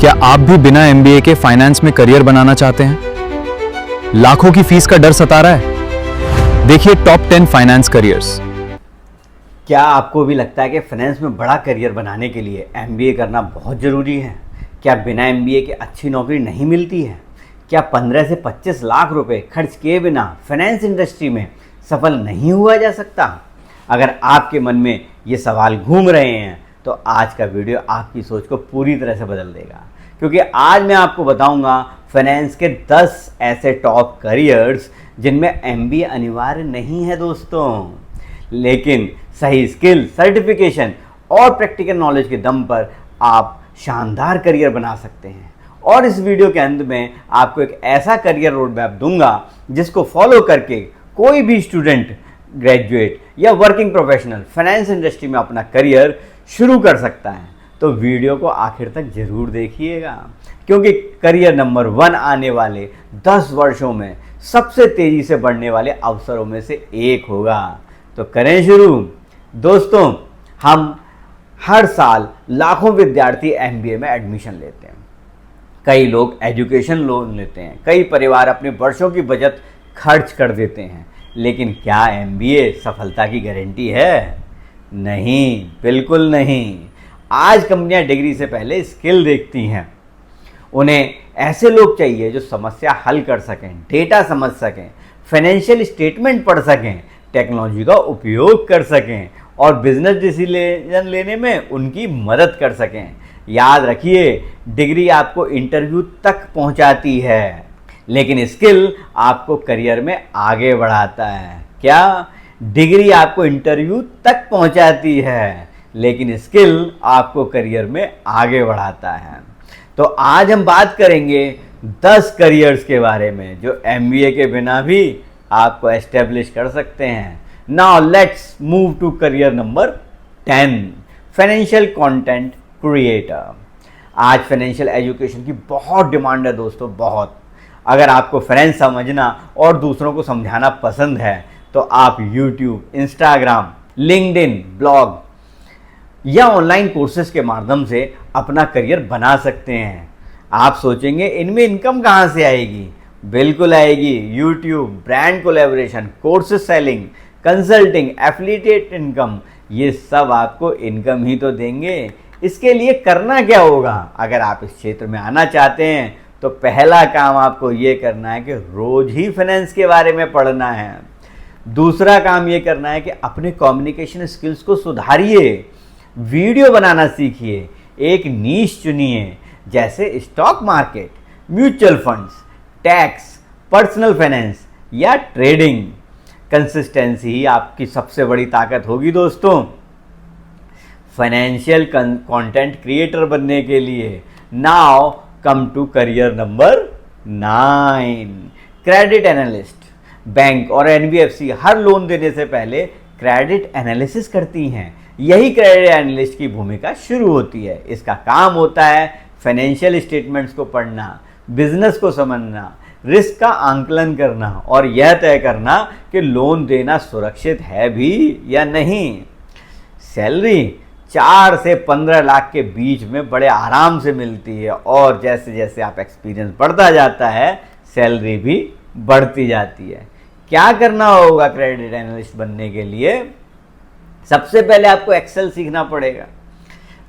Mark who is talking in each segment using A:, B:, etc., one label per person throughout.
A: क्या आप भी बिना एमबीए के फाइनेंस में करियर बनाना चाहते हैं? लाखों की फीस का डर सता रहा है? देखिए टॉप 10 फाइनेंस करियर्स।
B: क्या आपको भी लगता है कि फाइनेंस में बड़ा करियर बनाने के लिए एमबीए करना बहुत ज़रूरी है? क्या बिना एमबीए के अच्छी नौकरी नहीं मिलती है? क्या 15 से 25 लाख रुपए खर्च किए बिना फाइनेंस इंडस्ट्री में सफल नहीं हुआ जा सकता? अगर आपके मन में ये सवाल घूम रहे हैं तो आज का वीडियो आपकी सोच को पूरी तरह से बदल देगा, क्योंकि आज मैं आपको बताऊंगा फाइनेंस के 10 ऐसे टॉप करियर्स जिनमें एमबीए अनिवार्य नहीं है दोस्तों, लेकिन सही स्किल, सर्टिफिकेशन और प्रैक्टिकल नॉलेज के दम पर आप शानदार करियर बना सकते हैं। और इस वीडियो के अंत में आपको एक ऐसा करियर रोड मैप दूंगा जिसको फॉलो करके कोई भी स्टूडेंट, ग्रेजुएट या वर्किंग प्रोफेशनल फाइनेंस इंडस्ट्री में अपना करियर शुरू कर सकता है। तो वीडियो को आखिर तक जरूर देखिएगा, क्योंकि करियर नंबर 1 आने वाले 10 वर्षों में सबसे तेजी से बढ़ने वाले अवसरों में से एक होगा। तो करें शुरू। दोस्तों, हम हर साल लाखों विद्यार्थी एमबीए में एडमिशन लेते हैं। कई लोग एजुकेशन लोन लेते हैं, कई परिवार अपने वर्षों की बचत खर्च कर देते हैं। लेकिन क्या एमबीए सफलता की गारंटी है? नहीं, बिल्कुल नहीं। आज कंपनियां डिग्री से पहले स्किल देखती हैं। उन्हें ऐसे लोग चाहिए जो समस्या हल कर सकें, डेटा समझ सकें, फाइनेंशियल स्टेटमेंट पढ़ सकें, टेक्नोलॉजी का उपयोग कर सकें और बिजनेस डिसीजन लेने में उनकी मदद कर सकें। याद रखिए, डिग्री आपको इंटरव्यू तक पहुंचाती है, लेकिन स्किल आपको करियर में आगे बढ़ाता है। क्या? डिग्री आपको इंटरव्यू तक पहुंचाती है, लेकिन स्किल आपको करियर में आगे बढ़ाता है। तो आज हम बात करेंगे 10 करियर्स के बारे में जो एमबीए के बिना भी आपको एस्टेब्लिश कर सकते हैं। Now let's move to career number 10, financial content creator. आज फाइनेंशियल एजुकेशन की बहुत डिमांड है दोस्तों, बहुत। अगर आपको फाइनेंस समझना और दूसरों को समझाना पसंद है तो आप YouTube, Instagram, LinkedIn, ब्लॉग या ऑनलाइन कोर्सेज के माध्यम से अपना करियर बना सकते हैं। आप सोचेंगे इनमें इनकम कहाँ से आएगी? बिल्कुल आएगी। YouTube, brand collaboration, courses selling, consulting, affiliate income, ये सब आपको इनकम ही तो देंगे। इसके लिए करना क्या होगा? अगर आप इस क्षेत्र में आना चाहते हैं तो पहला काम आपको ये करना है कि रोज ही फाइनेंस के बारे में पढ़ना है। दूसरा काम ये करना है कि अपने कम्युनिकेशन स्किल्स को सुधारिए, वीडियो बनाना सीखिए, एक नीश चुनिए जैसे stock market, mutual funds, tax, personal finance या ट्रेडिंग। कंसिस्टेंसी ही आपकी सबसे बड़ी ताकत होगी दोस्तों फाइनेंशियल कंटेंट क्रिएटर बनने के लिए। Now come to career number 9, credit analyst. Bank और एनबीएफसी हर लोन देने से पहले क्रेडिट एनालिसिस करती हैं। यही क्रेडिट एनालिस्ट की भूमिका शुरू होती है। इसका काम होता है फाइनेंशियल स्टेटमेंट्स को पढ़ना, बिजनेस को समझना, रिस्क का आंकलन करना और यह तय करना कि लोन देना सुरक्षित है भी या नहीं। सैलरी 4 से 15 लाख के बीच में बड़े आराम से मिलती है और जैसे जैसे आप एक्सपीरियंस बढ़ता जाता है सैलरी भी बढ़ती जाती है। क्या करना होगा क्रेडिट एनालिस्ट बनने के लिए? सबसे पहले आपको एक्सेल सीखना पड़ेगा,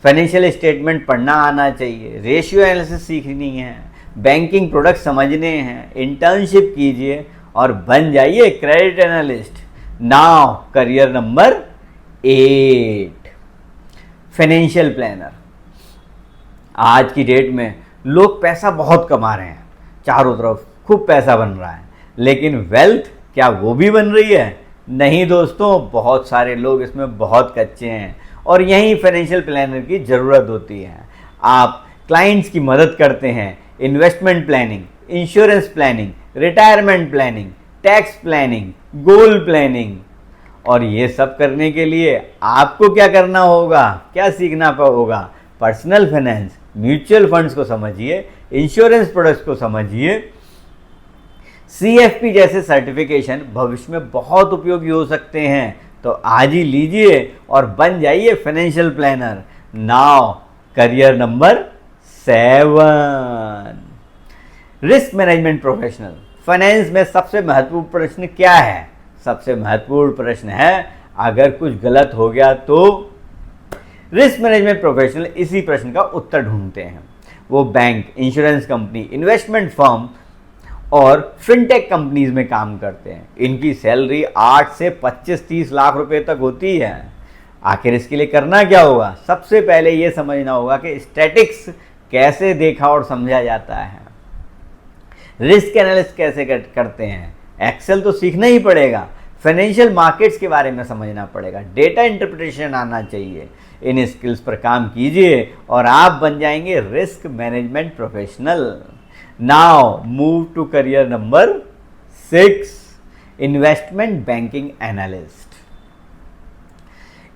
B: फाइनेंशियल स्टेटमेंट पढ़ना आना चाहिए, रेशियो एनालिसिस सीखनी है, बैंकिंग प्रोडक्ट समझने हैं, इंटर्नशिप कीजिए और बन जाइए credit analyst. Now career number 8, financial planner. आज की डेट में लोग पैसा बहुत कमा रहे हैं, चारों तरफ खूब पैसा बन रहा है, लेकिन वेल्थ क्या वो भी बन रही है? नहीं दोस्तों, बहुत सारे लोग इसमें बहुत कच्चे हैं और यही फाइनेंशियल प्लानर की ज़रूरत होती है। आप क्लाइंट्स की मदद करते हैं, investment planning, insurance planning, retirement planning, tax planning, goal planning. और ये सब करने के लिए आपको क्या करना होगा, क्या सीखना होगा? पर्सनल फाइनेंस, म्यूचुअल फंड्स को समझिए, इंश्योरेंस प्रोडक्ट्स को समझिए। CFP जैसे सर्टिफिकेशन भविष्य में बहुत उपयोगी हो सकते हैं, तो आज ही लीजिए और बन जाइए financial planner. Now career number 7। Risk management professional, finance में सबसे महत्वपूर्ण प्रश्न क्या है? सबसे महत्वपूर्ण प्रश्न है अगर कुछ गलत हो गया तो। रिस्क मैनेजमेंट प्रोफेशनल इसी प्रश्न का उत्तर ढूंढते हैं। वो bank, insurance company, investment firm और फिनटेक कंपनीज में काम करते हैं। इनकी सैलरी 8 से 25-30 लाख रुपए तक होती है। आखिर इसके लिए करना क्या होगा? सबसे पहले ये समझना होगा कि स्टैटिक्स कैसे देखा और समझा जाता है, रिस्क एनालिसिस कैसे करते हैं, एक्सेल तो सीखना ही पड़ेगा, फाइनेंशियल मार्केट्स के बारे में समझना पड़ेगा, डेटा इंटरप्रिटेशन आना चाहिए। इन स्किल्स पर काम कीजिए और आप बन जाएंगे risk management professional. Now move to career number 6, investment banking analyst.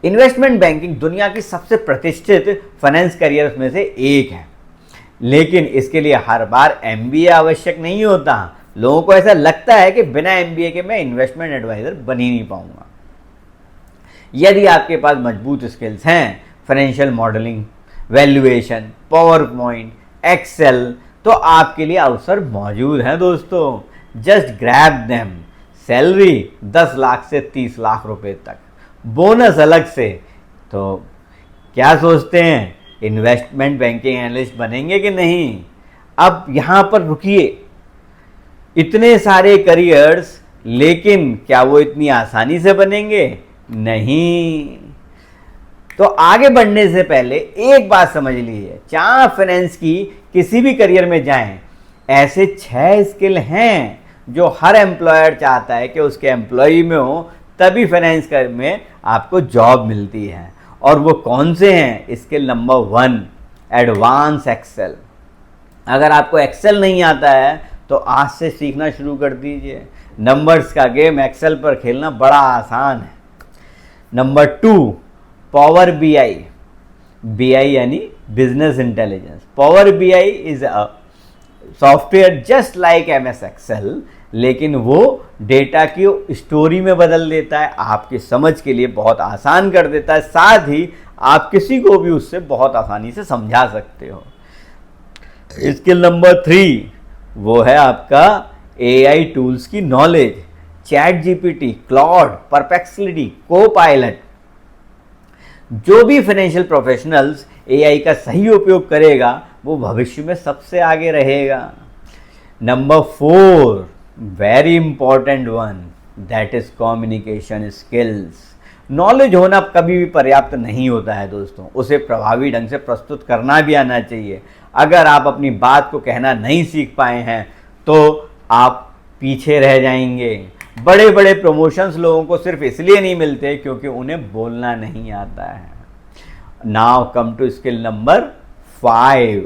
B: Investment banking दुनिया की सबसे प्रतिष्ठित फाइनेंस करियर्स में से एक है, लेकिन इसके लिए हर बार एमबीए आवश्यक नहीं होता। लोगों को ऐसा लगता है कि बिना एमबीए के मैं इन्वेस्टमेंट एडवाइजर बन ही नहीं पाऊंगा। यदि आपके पास मजबूत स्किल्स हैं, financial modelling, valuation, power point, excel, तो आपके लिए अवसर मौजूद हैं दोस्तों। Just grab them. Salary 10 lakh से 30 लाख रुपए तक, बोनस अलग से। तो क्या सोचते हैं, इन्वेस्टमेंट बैंकिंग एनालिस्ट बनेंगे कि नहीं? अब यहां पर रुकिए। इतने सारे करियर्स, लेकिन क्या वो इतनी आसानी से बनेंगे? नहीं। तो आगे बढ़ने से पहले एक बात समझ लीजिए, चाहे फाइनेंस की किसी भी करियर में जाएं, ऐसे 6 स्किल हैं जो हर एम्प्लॉयर चाहता है कि उसके एम्प्लॉय में हो, तभी फाइनेंस में आपको जॉब मिलती है। और वो कौन से हैं? Skill number 1, advance excel. अगर आपको एक्सेल नहीं आता है तो आज से सीखना शुरू कर दीजिए। नंबर्स का गेम एक्सेल पर खेलना बड़ा आसान है। Number 2, power BI. बीआई यानी business intelligence. Power BI is a software just like MS excel, लेकिन वो डेटा की स्टोरी में बदल देता है, आपकी समझ के लिए बहुत आसान कर देता है, साथ ही आप किसी को भी उससे बहुत आसानी से समझा सकते हो। स्किल नंबर 3 वो है आपका एआई टूल्स की knowledge. Chat GPT, Claude, perplexity, Copilot. जो भी फाइनेंशियल प्रोफेशनल्स एआई का सही उपयोग करेगा वो भविष्य में सबसे आगे रहेगा। Number 4, very important one, that is communication skills. Knowledge होना कभी भी पर्याप्त नहीं होता है दोस्तों, उसे प्रभावी ढंग से प्रस्तुत करना भी आना चाहिए। अगर आप अपनी बात को कहना नहीं सीख पाए हैं तो आप पीछे रह जाएंगे। बड़े बड़े प्रमोशंस लोगों को सिर्फ इसलिए नहीं मिलते क्योंकि उन्हें बोलना नहीं आता है। Now come to skill number 5,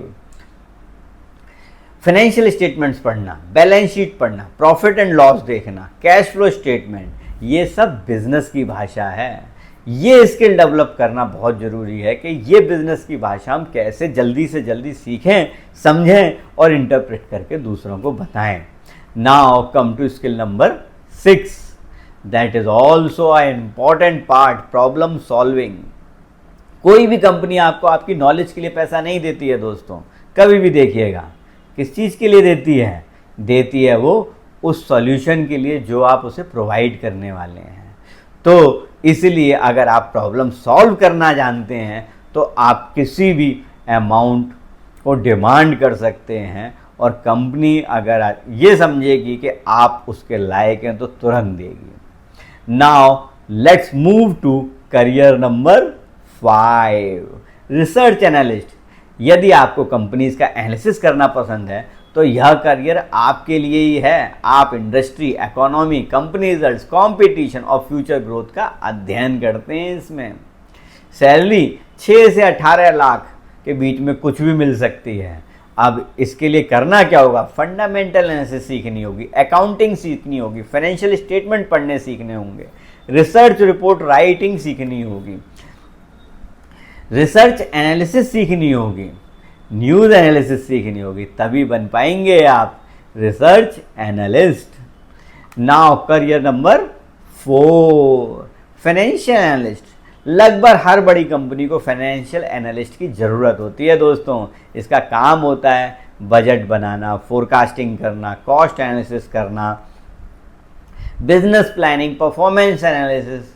B: financial statements पढ़ना, बैलेंस शीट पढ़ना, प्रॉफिट एंड लॉस देखना, कैश फ्लो स्टेटमेंट, ये सब बिजनेस की भाषा है। ये स्किल डेवलप करना बहुत ज़रूरी है कि ये बिजनेस की भाषा हम कैसे जल्दी से जल्दी सीखें, समझें और इंटरप्रेट करके दूसरों को बताएं। Now come to skill number 6, that is also a important part, problem solving. कोई भी कंपनी आपको आपकी नॉलेज के लिए पैसा नहीं देती है दोस्तों, कभी भी देखिएगा। किस चीज़ के लिए देती है? देती है वो उस सॉल्यूशन के लिए जो आप उसे प्रोवाइड करने वाले हैं। तो इसलिए अगर आप प्रॉब्लम सॉल्व करना जानते हैं तो आप किसी भी अमाउंट को डिमांड कर सकते हैं और कंपनी अगर ये समझेगी कि आप उसके लायक हैं तो तुरंत देगी। Now let's move to career number 5, research analyst. यदि आपको कंपनीज का एनालिसिस करना पसंद है तो यह करियर आपके लिए ही है। आप industry, economy, company results, competition और फ्यूचर ग्रोथ का अध्ययन करते हैं। इसमें सैलरी 6 से 18 लाख के बीच में कुछ भी मिल सकती है। अब इसके लिए करना क्या होगा? फंडामेंटल एनालिसिस सीखनी होगी, अकाउंटिंग सीखनी होगी, फाइनेंशियल स्टेटमेंट पढ़ने सीखने होंगे, रिसर्च रिपोर्ट राइटिंग सीखनी होगी, रिसर्च एनालिसिस सीखनी होगी, न्यूज़ एनालिसिस सीखनी होगी, तभी बन पाएंगे आप research analyst. Now career number 4, financial analyst. लगभग हर बड़ी कंपनी को फाइनेंशियल एनालिस्ट की ज़रूरत होती है दोस्तों। इसका काम होता है बजट बनाना, फोरकास्टिंग करना, कॉस्ट एनालिसिस करना, बिजनेस प्लानिंग, परफॉर्मेंस एनालिसिस।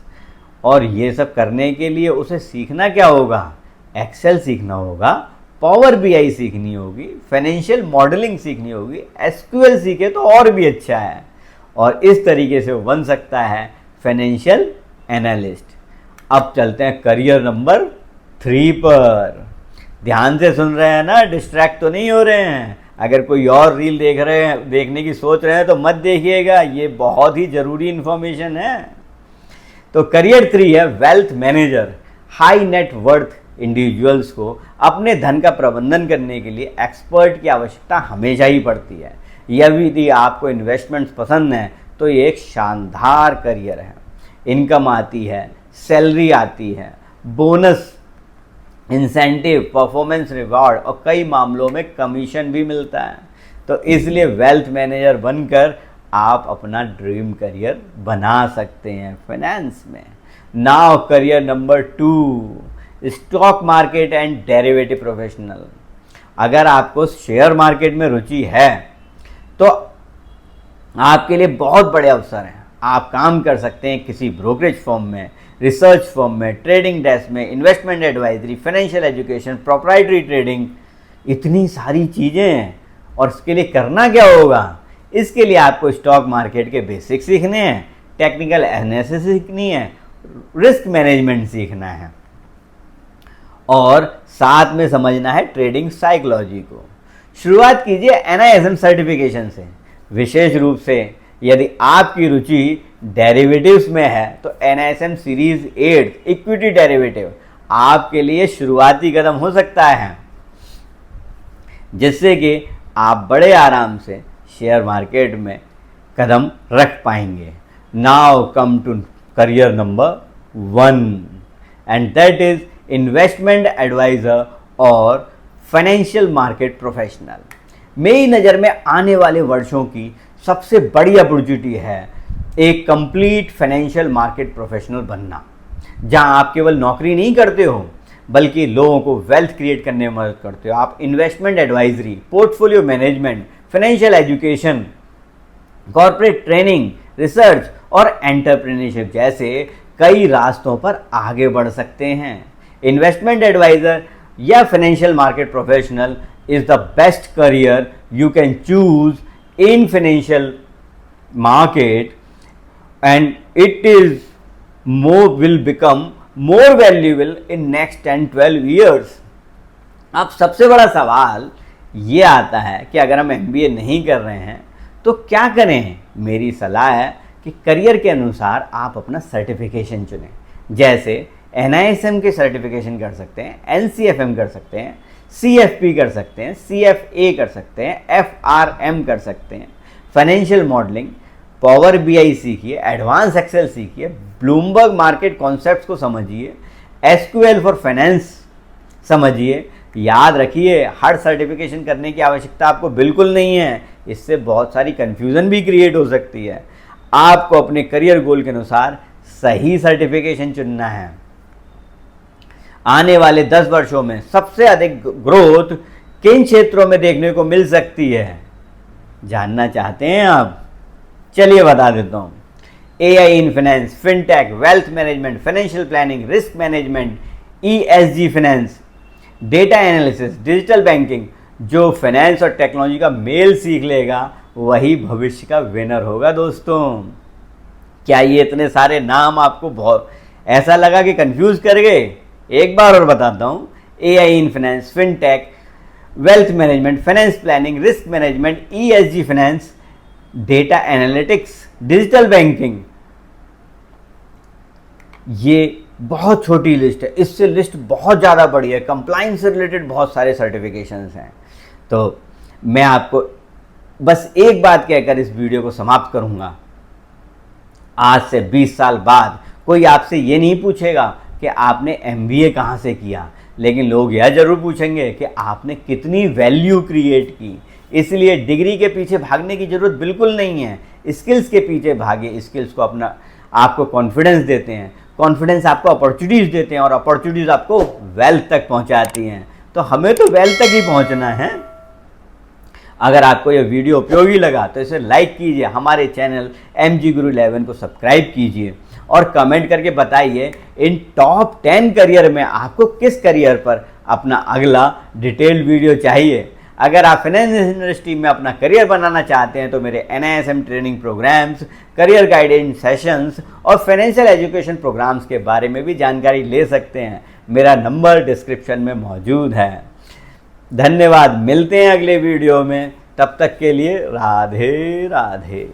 B: और ये सब करने के लिए उसे सीखना क्या होगा? एक्सेल सीखना होगा, पावर बीआई सीखनी होगी, फाइनेंशियल मॉडलिंग सीखनी होगी, एसक्यूएल सीखे तो और भी अच्छा है। और इस तरीके से वो बन सकता है फाइनेंशियल एनालिस्ट। अब चलते हैं करियर नंबर 3 पर। ध्यान से सुन रहे हैं ना, डिस्ट्रैक्ट तो नहीं हो रहे हैं। अगर कोई और रील देख रहे हैं, देखने की सोच रहे हैं तो मत देखिएगा, ये बहुत ही ज़रूरी इन्फॉर्मेशन है। तो करियर 3 है wealth manager. High net worth individuals को अपने धन का प्रबंधन करने के लिए एक्सपर्ट की आवश्यकता हमेशा ही पड़ती है। यदि आपको इन्वेस्टमेंट्स पसंद हैं तो ये एक शानदार करियर है। इनकम आती है, सैलरी आती है, बोनस, इंसेंटिव, परफॉर्मेंस रिवॉर्ड और कई मामलों में कमीशन भी मिलता है। तो इसलिए वेल्थ मैनेजर बनकर आप अपना ड्रीम करियर बना सकते हैं फाइनेंस में। Now career number 2, stock market and derivative professional. अगर आपको शेयर मार्केट में रुचि है तो आपके लिए बहुत बड़े अवसर हैं। आप काम कर सकते हैं किसी ब्रोकरेज फर्म में, रिसर्च फर्म में, ट्रेडिंग डेस्क में, investment advisory, financial education, proprietary trading. इतनी सारी चीज़ें हैं। और इसके लिए करना क्या होगा? इसके लिए आपको स्टॉक मार्केट के बेसिक्स सीखने हैं, टेक्निकल एनालिसिस सीखनी है, रिस्क मैनेजमेंट सीखना है और साथ में समझना है ट्रेडिंग साइकोलॉजी को। शुरुआत कीजिए NISM सर्टिफिकेशन से। विशेष रूप से यदि आपकी रुचि डेरिवेटिव्स में है तो NISM सीरीज 8 इक्विटी डेरिवेटिव आपके लिए शुरुआती कदम हो सकता है, जिससे कि आप बड़े आराम से शेयर मार्केट में कदम रख पाएंगे। Now come to career number 1 and that is investment adviser और फाइनेंशियल मार्केट प्रोफेशनल। मेरी नज़र में आने वाले वर्षों की सबसे बड़ी अपॉर्चुनिटी है एक कंप्लीट फाइनेंशियल मार्केट प्रोफेशनल बनना, जहां आप केवल नौकरी नहीं करते हो बल्कि लोगों को वेल्थ क्रिएट करने में मदद करते हो। आप investment advisory, portfolio management, financial education, corporate training, research और एंटरप्रेन्योरशिप जैसे कई रास्तों पर आगे बढ़ सकते हैं। इन्वेस्टमेंट एडवाइजर या financial market professional is the best career you can choose in financial market, and it is will become more valuable in next 10-12 years. अब सबसे बड़ा सवाल ये आता है कि अगर हम MBA नहीं कर रहे हैं तो क्या करें? मेरी सलाह है कि करियर के अनुसार आप अपना सर्टिफिकेशन चुनें। जैसे NISM के सर्टिफिकेशन कर सकते हैं, NCFM कर सकते हैं, CFP कर सकते हैं, CFA कर सकते हैं, FRM कर सकते हैं, फाइनेंशियल मॉडलिंग, पावर BI सीखिए, एडवांस एक्सेल सीखिए, ब्लूमबर्ग मार्केट कॉन्सेप्ट्स को समझिए, SQL फॉर फाइनेंस समझिए। याद रखिए, हर सर्टिफिकेशन करने की आवश्यकता आपको बिल्कुल नहीं है। इससे बहुत सारी कन्फ्यूज़न भी क्रिएट हो सकती है। आपको अपने करियर गोल के अनुसार सही सर्टिफिकेशन चुनना है। आने वाले 10 वर्षों में सबसे अधिक ग्रोथ किन क्षेत्रों में देखने को मिल सकती है, जानना चाहते हैं आप? चलिए बता देता हूँ। AI in finance, fintech, wealth management, financial planning, risk management, ESG finance, data analysis, digital banking. जो फाइनेंस और टेक्नोलॉजी का मेल सीख लेगा वही भविष्य का विनर होगा दोस्तों। क्या ये इतने सारे नाम आपको बहुत ऐसा लगा कि कंफ्यूज कर गए? एक बार और बताता हूँ। AI in finance, fintech, wealth management, finance planning, risk management, ESG finance, data analytics, digital banking. ये बहुत छोटी लिस्ट है, इससे लिस्ट बहुत ज़्यादा बड़ी है। कंप्लाइंस से रिलेटेड बहुत सारे सर्टिफिकेशंस हैं। तो मैं आपको बस एक बात कहकर इस वीडियो को समाप्त करूंगा। आज से 20 साल बाद कोई आपसे ये नहीं पूछेगा कि आपने MBA कहाँ से किया, लेकिन लोग यह जरूर पूछेंगे कि आपने कितनी वैल्यू क्रिएट की। इसलिए डिग्री के पीछे भागने की ज़रूरत बिल्कुल नहीं है। स्किल्स के पीछे भागे। स्किल्स को अपना आपको कॉन्फिडेंस देते हैं, कॉन्फिडेंस आपको अपॉर्चुनिटीज़ देते हैं और अपॉर्चुनिटीज़ आपको वेल्थ तक पहुंचाती हैं। तो हमें तो वेल्थ तक ही पहुंचना है। अगर आपको ये वीडियो उपयोगी लगा तो इसे लाइक कीजिए, हमारे चैनल MG Guru 11 को सब्सक्राइब कीजिए और कमेंट करके बताइए इन टॉप 10 करियर में आपको किस करियर पर अपना अगला डिटेल्ड वीडियो चाहिए। अगर आप फाइनेंस इंडस्ट्री में अपना करियर बनाना चाहते हैं तो मेरे NISM training programs, career guidance sessions और फाइनेंशियल एजुकेशन प्रोग्राम्स के बारे में भी जानकारी ले सकते हैं। मेरा नंबर डिस्क्रिप्शन में मौजूद है। धन्यवाद, मिलते हैं अगले वीडियो में, तब तक के लिए राधे राधे।